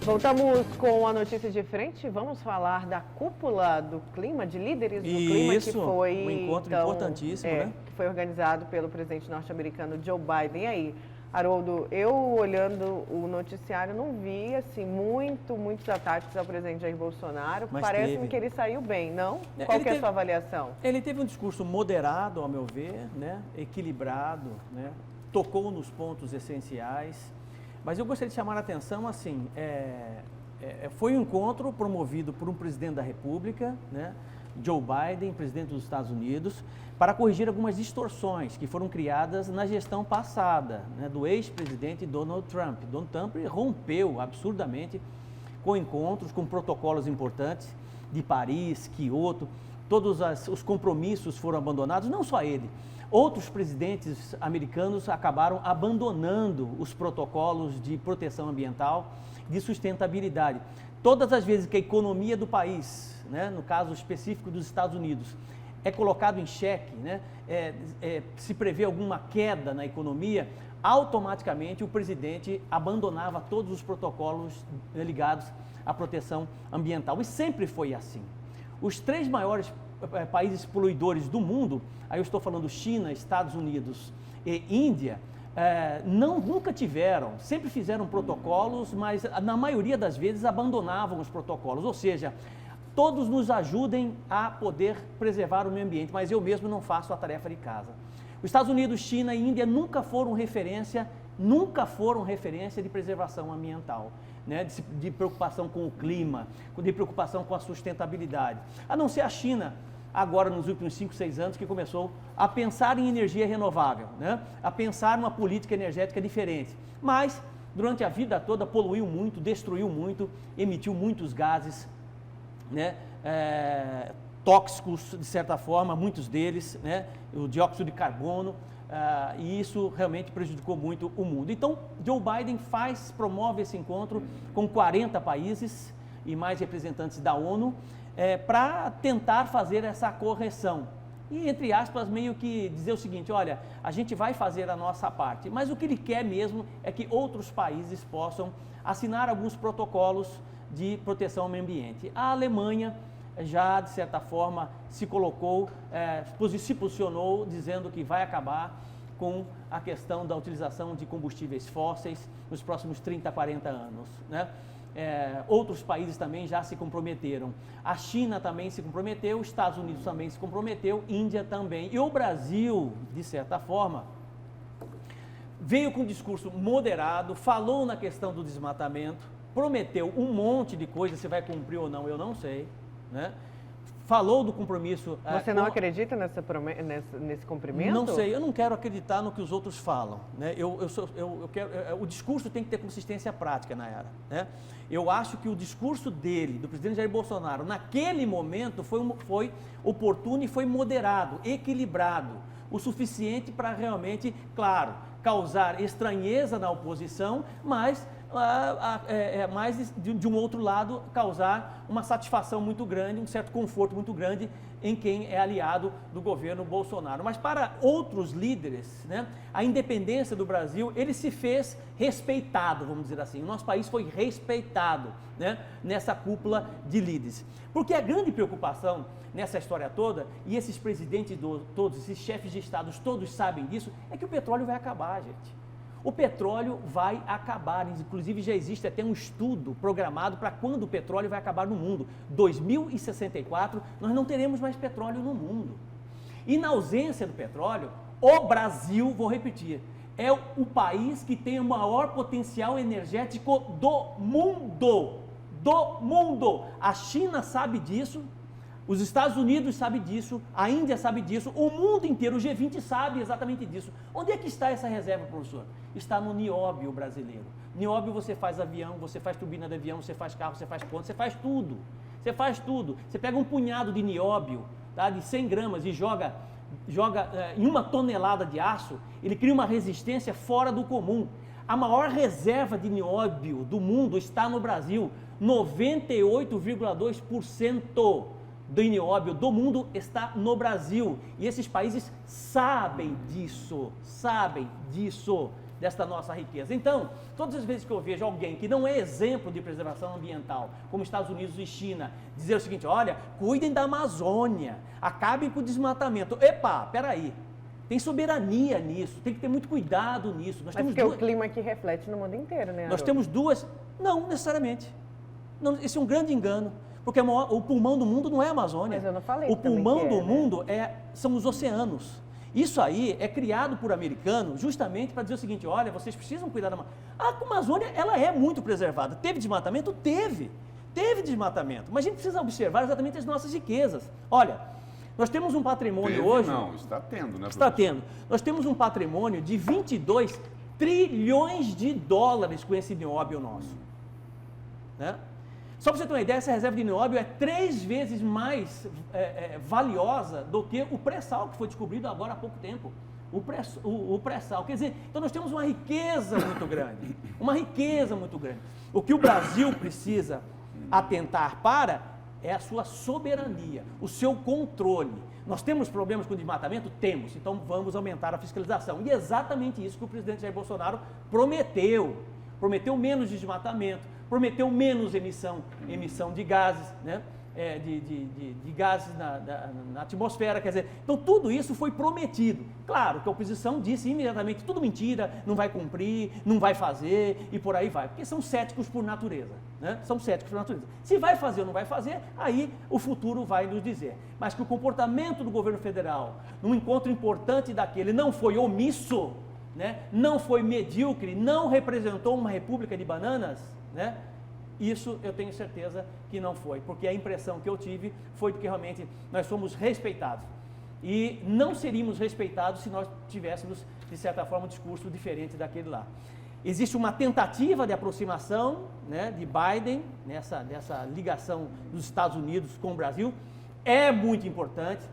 Voltamos com a notícia de frente. Vamos falar da cúpula do clima, de líderes do clima, que foi um encontro importantíssimo, né? Que foi organizado pelo presidente norte-americano Joe Biden. E aí, Haroldo, eu olhando o noticiário não vi assim muitos ataques ao presidente Jair Bolsonaro. Parece-me que ele saiu bem, não? Qual que é a sua avaliação? Ele teve um discurso moderado, ao meu ver, né? Equilibrado, né? Tocou nos pontos essenciais. Mas eu gostaria de chamar a atenção, assim, foi um encontro promovido por um presidente da República, né, Joe Biden, presidente dos Estados Unidos, para corrigir algumas distorções que foram criadas na gestão passada, né, do ex-presidente Donald Trump. Donald Trump rompeu absurdamente com encontros, com protocolos importantes de Paris, Kyoto, todos os compromissos foram abandonados, não só ele. Outros presidentes americanos acabaram abandonando os protocolos de proteção ambiental, de sustentabilidade. Todas as vezes que a economia do país, né, no caso específico dos Estados Unidos, é colocado em xeque, né, se prevê alguma queda na economia, automaticamente o presidente abandonava todos os protocolos ligados à proteção ambiental. E sempre foi assim. Os três maiores países poluidores do mundo, aí eu estou falando China, Estados Unidos e Índia, nunca tiveram, sempre fizeram protocolos, mas na maioria das vezes abandonavam os protocolos, ou seja, todos nos ajudem a poder preservar o meio ambiente, mas eu mesmo não faço a tarefa de casa. Os Estados Unidos, China e Índia nunca foram referência de preservação ambiental, né, de preocupação com o clima, de preocupação com a sustentabilidade. A não ser a China, agora nos últimos 5, 6 anos, que começou a pensar em energia renovável, né, a pensar numa política energética diferente. Mas, durante a vida toda, poluiu muito, destruiu muito, emitiu muitos gases, né, tóxicos, de certa forma, muitos deles, né, o dióxido de carbono, e isso realmente prejudicou muito o mundo. Então, Joe Biden promove esse encontro com 40 países e mais representantes da ONU, para tentar fazer essa correção. E, entre aspas, meio que dizer o seguinte, olha, a gente vai fazer a nossa parte, mas o que ele quer mesmo é que outros países possam assinar alguns protocolos de proteção ao meio ambiente. A Alemanha já, de certa forma, se posicionou dizendo que vai acabar com a questão da utilização de combustíveis fósseis nos próximos 30, 40 anos, né? Outros países também já se comprometeram. A China também se comprometeu, os Estados Unidos também se comprometeu, Índia também. E o Brasil, de certa forma, veio com um discurso moderado, falou na questão do desmatamento, prometeu um monte de coisas, se vai cumprir ou não, eu não sei, né? Falou do compromisso... Você não acredita nesse cumprimento? Não sei, eu não quero acreditar no que os outros falam, né? O discurso tem que ter consistência prática, Nayara, né? Eu acho que o discurso dele, do presidente Jair Bolsonaro, naquele momento foi oportuno e foi moderado, equilibrado, o suficiente para realmente, claro, causar estranheza na oposição, mas de um outro lado, causar uma satisfação muito grande, um certo conforto muito grande em quem é aliado do governo Bolsonaro. Mas para outros líderes, né, a independência do Brasil, ele se fez respeitado, vamos dizer assim. O nosso país foi respeitado, né, nessa cúpula de líderes. Porque a grande preocupação nessa história toda, e esses presidentes todos, esses chefes de estados todos sabem disso, é que o petróleo vai acabar, gente. O petróleo vai acabar, inclusive já existe até um estudo programado para quando o petróleo vai acabar no mundo. 2064, nós não teremos mais petróleo no mundo. E na ausência do petróleo, o Brasil, vou repetir, é o país que tem o maior potencial energético do mundo. Do mundo! A China sabe disso. Os Estados Unidos sabem disso, a Índia sabe disso, o mundo inteiro, o G20 sabe exatamente disso. Onde é que está essa reserva, professor? Está no nióbio brasileiro. Nióbio você faz avião, você faz turbina de avião, você faz carro, você faz ponte, você faz tudo. Você faz tudo. Você pega um punhado de nióbio, tá, de 100 gramas e joga em 1 tonelada de aço, ele cria uma resistência fora do comum. A maior reserva de nióbio do mundo está no Brasil, 98,2%. Do nióbio do mundo está no Brasil, e esses países sabem disso, desta nossa riqueza. Então, todas as vezes que eu vejo alguém que não é exemplo de preservação ambiental, como Estados Unidos e China, dizer o seguinte, olha, cuidem da Amazônia, acabem com o desmatamento. Epa, peraí, tem soberania nisso, tem que ter muito cuidado nisso. Mas porque o clima aqui reflete no mundo inteiro, né, Haroldo? Nós temos duas, não necessariamente, não, esse é um grande engano. Porque o pulmão do mundo não é a Amazônia. Mas eu não falei. O pulmão do mundo são os oceanos. Isso aí é criado por americanos justamente para dizer o seguinte, olha, vocês precisam cuidar da Amazônia. A Amazônia, ela é muito preservada. Teve desmatamento? Teve desmatamento. Mas a gente precisa observar exatamente as nossas riquezas. Olha, nós temos um patrimônio hoje... Não, está tendo, né? Está tendo. Nós temos um patrimônio de 22 trilhões de dólares com esse nióbio nosso. Né? Só para você ter uma ideia, essa reserva de nióbio é 3 vezes mais valiosa do que o pré-sal, que foi descobrido agora há pouco tempo. O pré-sal. Quer dizer, então nós temos uma riqueza muito grande. Uma riqueza muito grande. O que o Brasil precisa atentar para é a sua soberania, o seu controle. Nós temos problemas com o desmatamento? Temos. Então vamos aumentar a fiscalização. E é exatamente isso que o presidente Jair Bolsonaro prometeu. Prometeu menos desmatamento, prometeu menos emissão de gases, né? De gases na atmosfera, quer dizer, então tudo isso foi prometido. Claro que a oposição disse imediatamente, tudo mentira, não vai cumprir, não vai fazer e por aí vai, porque são céticos por natureza, né? São céticos por natureza. Se vai fazer ou não vai fazer, aí o futuro vai nos dizer. Mas que o comportamento do governo federal, num encontro importante daquele, não foi omisso, né? Não foi medíocre, não representou uma república de bananas, né? Isso eu tenho certeza que não foi, porque a impressão que eu tive foi de que realmente nós somos respeitados. E não seríamos respeitados se nós tivéssemos, de certa forma, um discurso diferente daquele lá. Existe uma tentativa de aproximação, né, de Biden, nessa ligação dos Estados Unidos com o Brasil. É muito importante.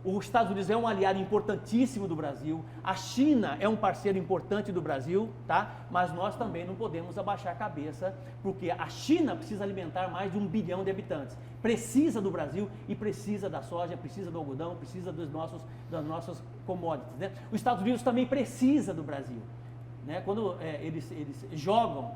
Os Estados Unidos é um aliado importantíssimo do Brasil, a China é um parceiro importante do Brasil, tá? Mas nós também não podemos abaixar a cabeça, porque a China precisa alimentar mais de 1 bilhão de habitantes, precisa do Brasil e precisa da soja, precisa do algodão, precisa das nossas commodities, né? Os Estados Unidos também precisa do Brasil, né? Quando eles jogam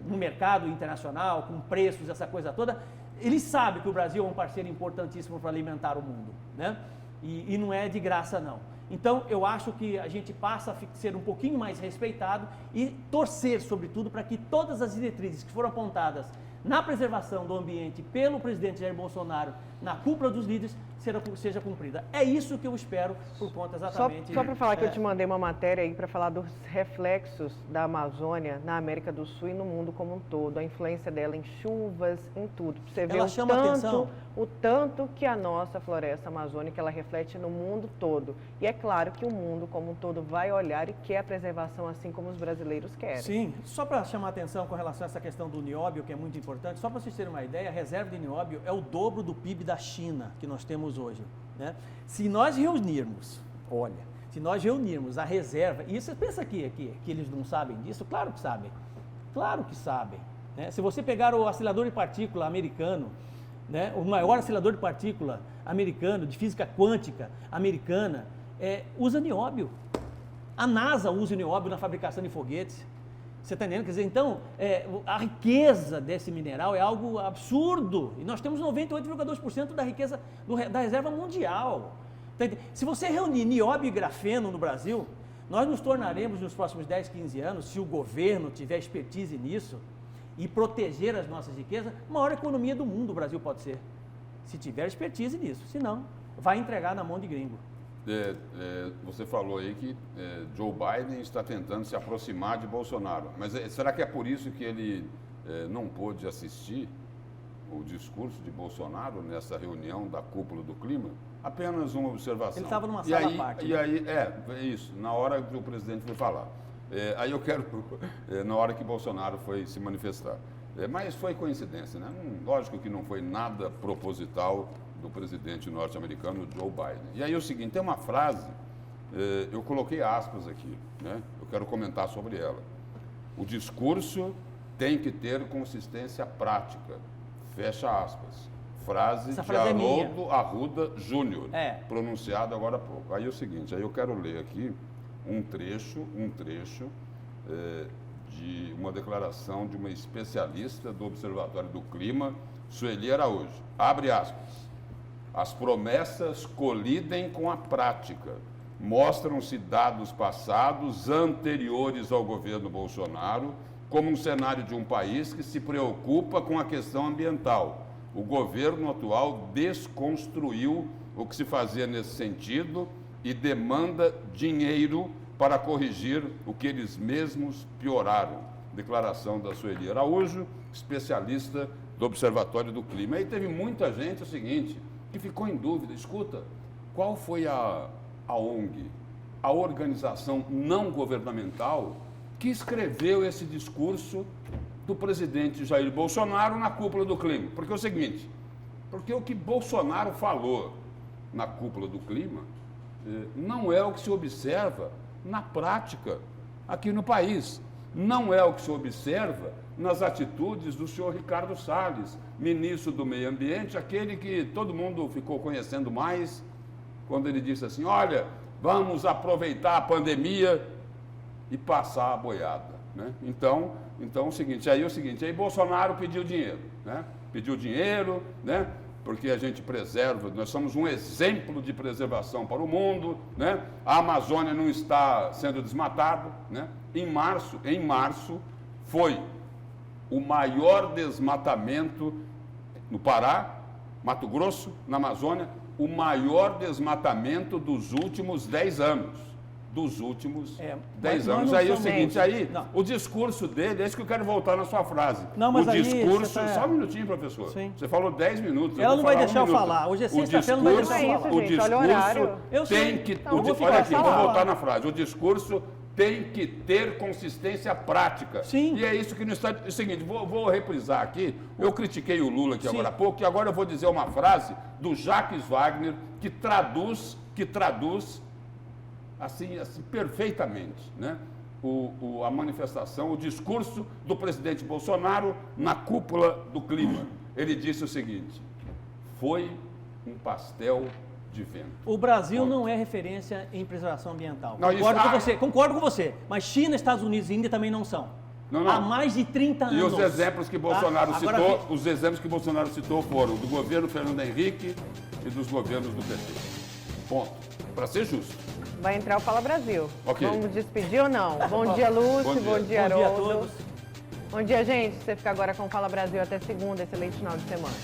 no mercado internacional, com preços, essa coisa toda, eles sabem que o Brasil é um parceiro importantíssimo para alimentar o mundo, né? E não é de graça, não. Então, eu acho que a gente passa a ser um pouquinho mais respeitado e torcer, sobretudo, para que todas as diretrizes que foram apontadas na preservação do ambiente pelo presidente Jair Bolsonaro, na cúpula dos líderes, seja cumprida. É isso que eu espero por conta exatamente... Só para falar que eu te mandei uma matéria aí para falar dos reflexos da Amazônia na América do Sul e no mundo como um todo, a influência dela em chuvas, em tudo. Você vê o tanto que a nossa floresta amazônica ela reflete no mundo todo. E é claro que o mundo como um todo vai olhar e quer a preservação assim como os brasileiros querem. Sim, só para chamar a atenção com relação a essa questão do nióbio, que é muito importante, só para vocês terem uma ideia, a reserva de nióbio é o dobro do PIB da China que nós temos hoje, né? Se nós reunirmos a reserva, e você pensa que eles não sabem disso? Claro que sabem, né? Se você pegar o acelerador de partícula americano, né, o maior acelerador de partícula americano, de física quântica americana, usa nióbio. A NASA usa nióbio na fabricação de foguetes. Você está entendendo? Quer dizer, então, a riqueza desse mineral é algo absurdo. E nós temos 98,2% da riqueza da reserva mundial. Então, se você reunir nióbio e grafeno no Brasil, nós nos tornaremos nos próximos 10, 15 anos, se o governo tiver expertise nisso e proteger as nossas riquezas, a maior economia do mundo o Brasil pode ser. Se tiver expertise nisso. Se não, vai entregar na mão de gringo. Você falou aí que Joe Biden está tentando se aproximar de Bolsonaro, mas será que é por isso que ele não pôde assistir o discurso de Bolsonaro nessa reunião da cúpula do clima? Apenas uma observação. Ele estava numa sala à parte. E aí, isso, na hora que o presidente foi falar. Aí eu quero, na hora que Bolsonaro foi se manifestar. Mas foi coincidência, né? Lógico que não foi nada proposital do presidente norte-americano Joe Biden. E aí é o seguinte, tem uma frase, eu coloquei aspas aqui, né? Eu quero comentar sobre ela. O discurso tem que ter consistência prática, fecha aspas. Frase de Haroldo Arruda Júnior, pronunciada agora há pouco. Aí é o seguinte, aí eu quero ler aqui um trecho de uma declaração de uma especialista do Observatório do Clima, Sueli Araújo. Abre aspas. As promessas colidem com a prática. Mostram-se dados passados anteriores ao governo Bolsonaro como um cenário de um país que se preocupa com a questão ambiental. O governo atual desconstruiu o que se fazia nesse sentido e demanda dinheiro para corrigir o que eles mesmos pioraram. Declaração da Sueli Araújo, especialista do Observatório do Clima. Aí teve muita gente, o seguinte, que ficou em dúvida. Escuta, qual foi a ONG, a organização não governamental, que escreveu esse discurso do presidente Jair Bolsonaro na cúpula do clima? Porque é o seguinte, porque o que Bolsonaro falou na cúpula do clima não é o que se observa na prática aqui no país. Não é o que se observa nas atitudes do senhor Ricardo Salles, ministro do Meio Ambiente, aquele que todo mundo ficou conhecendo mais, quando ele disse assim, olha, vamos aproveitar a pandemia e passar a boiada, né? Então é o seguinte, aí Bolsonaro pediu dinheiro, né? Pediu dinheiro, né? Porque a gente preserva, nós somos um exemplo de preservação para o mundo, né? A Amazônia não está sendo desmatada, né? Em março foi o maior desmatamento no Pará, Mato Grosso, na Amazônia, o maior desmatamento dos últimos 10 anos. Dos últimos 10 anos. Aí é o seguinte, o discurso dele, é isso que eu quero voltar na sua frase. Não, mas o aí discurso, tá... só um minutinho, professor. Sim. Você falou 10 minutos. Ela não vai deixar eu falar. Hoje é sexta-feira, não vai deixar eu falar. O discurso tem que... Olha aqui, vou voltar na frase. O discurso tem que ter consistência prática. Sim. E é isso que não está... É o seguinte, vou reprisar aqui. Eu critiquei o Lula aqui agora há pouco, e agora eu vou dizer uma frase do Jacques Wagner que traduz assim perfeitamente, né? A manifestação, o discurso do presidente Bolsonaro na cúpula do clima. Ele disse o seguinte, foi um pastel de vento. O Brasil não é referência em preservação ambiental. Não, concordo com você, mas China, Estados Unidos e Índia também não são. Não. Há mais de 30 anos. E os exemplos que Bolsonaro citou, os exemplos que Bolsonaro citou foram do governo Fernando Henrique e dos governos do PT. Ponto. Para ser justo. Vai entrar o Fala Brasil. Okay. Vamos despedir ou não? Bom dia, Lúcio. Bom dia, Haroldo. Bom dia a todos. Bom dia, gente. Você fica agora com o Fala Brasil até segunda, excelente final de semana.